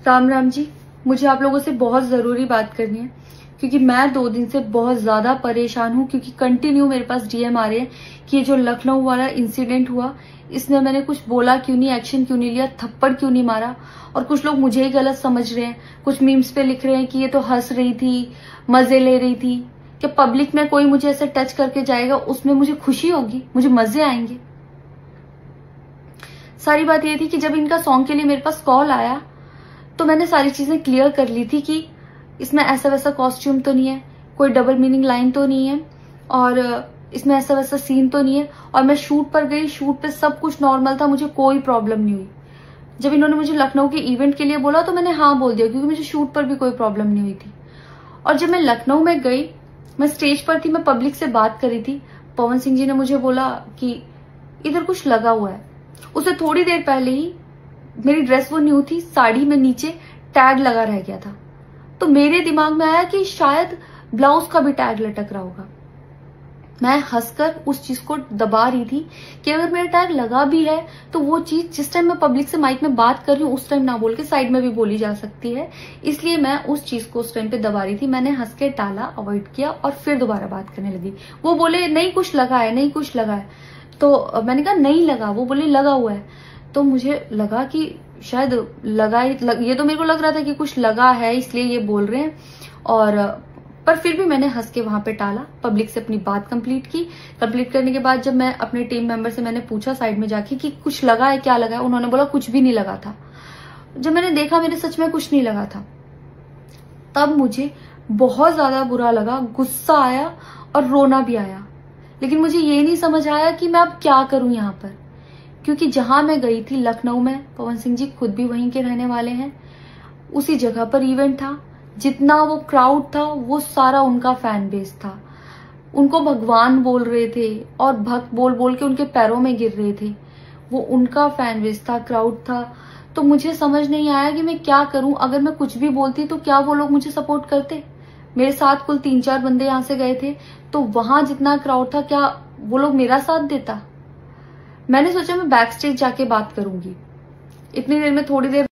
राम राम जी, मुझे आप लोगों से बहुत जरूरी बात करनी है क्योंकि मैं 2 दिन से बहुत ज्यादा परेशान हूँ क्योंकि कंटिन्यू मेरे पास डीएम आ रहे हैं कि ये जो लखनऊ वाला इंसिडेंट हुआ इसमें मैंने कुछ बोला क्यों नहीं, एक्शन क्यों नहीं लिया, थप्पड़ क्यों नहीं मारा। और कुछ लोग मुझे ही गलत समझ रहे हैं, कुछ मीम्स पे लिख रहे हैं कि ये तो हंस रही थी, मजे ले रही थी। कि पब्लिक में कोई मुझे ऐसे टच करके जाएगा उसमें मुझे खुशी होगी, मुझे मजे आएंगे। सारी बात ये थी कि जब इनका सॉन्ग के लिए मेरे पास कॉल आया तो मैंने सारी चीजें क्लियर कर ली थी कि इसमें ऐसा वैसा कॉस्ट्यूम तो नहीं है, कोई डबल मीनिंग लाइन तो नहीं है और इसमें ऐसा वैसा सीन तो नहीं है। और मैं शूट पर गई, शूट पे सब कुछ नॉर्मल था, मुझे कोई प्रॉब्लम नहीं हुई। जब इन्होंने मुझे लखनऊ के इवेंट के लिए बोला तो मैंने हाँ बोल दिया क्योंकि मुझे शूट पर भी कोई प्रॉब्लम नहीं हुई थी। और जब मैं लखनऊ में गई, मैं स्टेज पर थी, मैं पब्लिक से बात कर रही थी। पवन सिंह जी ने मुझे बोला कि इधर कुछ लगा हुआ है। उससे थोड़ी देर पहले ही मेरी ड्रेस वो न्यू थी, साड़ी में नीचे टैग लगा रह गया था। तो मेरे दिमाग में आया कि शायद ब्लाउज का भी टैग लटक रहा होगा। मैं हंसकर उस चीज को दबा रही थी कि अगर मेरा टैग लगा भी है तो वो चीज जिस टाइम मैं पब्लिक से माइक में बात कर रही हूँ उस टाइम ना बोल के साइड में भी बोली जा सकती है, इसलिए मैं उस चीज को उस टाइम पे दबा रही थी। मैंने हंस के टाला, अवॉइड किया और फिर दोबारा बात करने लगी। वो बोले नहीं कुछ लगा है, नहीं कुछ लगा है। तो मैंने कहा नहीं लगा। वो बोले लगा हुआ है। तो मुझे लगा कि शायद लगा ये तो मेरे को लग रहा था कि कुछ लगा है इसलिए ये बोल रहे हैं। और पर फिर भी मैंने हंस के वहां पे टाला, पब्लिक से अपनी बात कंप्लीट की। कंप्लीट करने के बाद जब मैं अपने टीम मेंबर से मैंने पूछा साइड में जाके कि कुछ लगा है, क्या लगा है, उन्होंने बोला कुछ भी नहीं लगा था। जब मैंने देखा मेरे सच में कुछ नहीं लगा था, तब मुझे बहुत ज्यादा बुरा लगा, गुस्सा आया और रोना भी आया। लेकिन मुझे ये नहीं समझ आया कि मैं अब क्या करूं यहाँ पर, क्योंकि जहां मैं गई थी लखनऊ में, पवन सिंह जी खुद भी वहीं के रहने वाले हैं, उसी जगह पर इवेंट था। जितना वो क्राउड था वो सारा उनका फैन बेस था। उनको भगवान बोल रहे थे और भक्त बोल बोल के उनके पैरों में गिर रहे थे। वो उनका फैन बेस था, क्राउड था। तो मुझे समझ नहीं आया कि मैं क्या करूं। अगर मैं कुछ भी बोलती तो क्या वो लोग मुझे सपोर्ट करते। मेरे साथ कुल 3-4 बंदे यहाँ से गए थे, तो वहां जितना क्राउड था क्या वो लोग मेरा साथ देता। मैंने सोचा मैं बैक स्टेज जाके बात करूंगी। इतनी देर में थोड़ी देर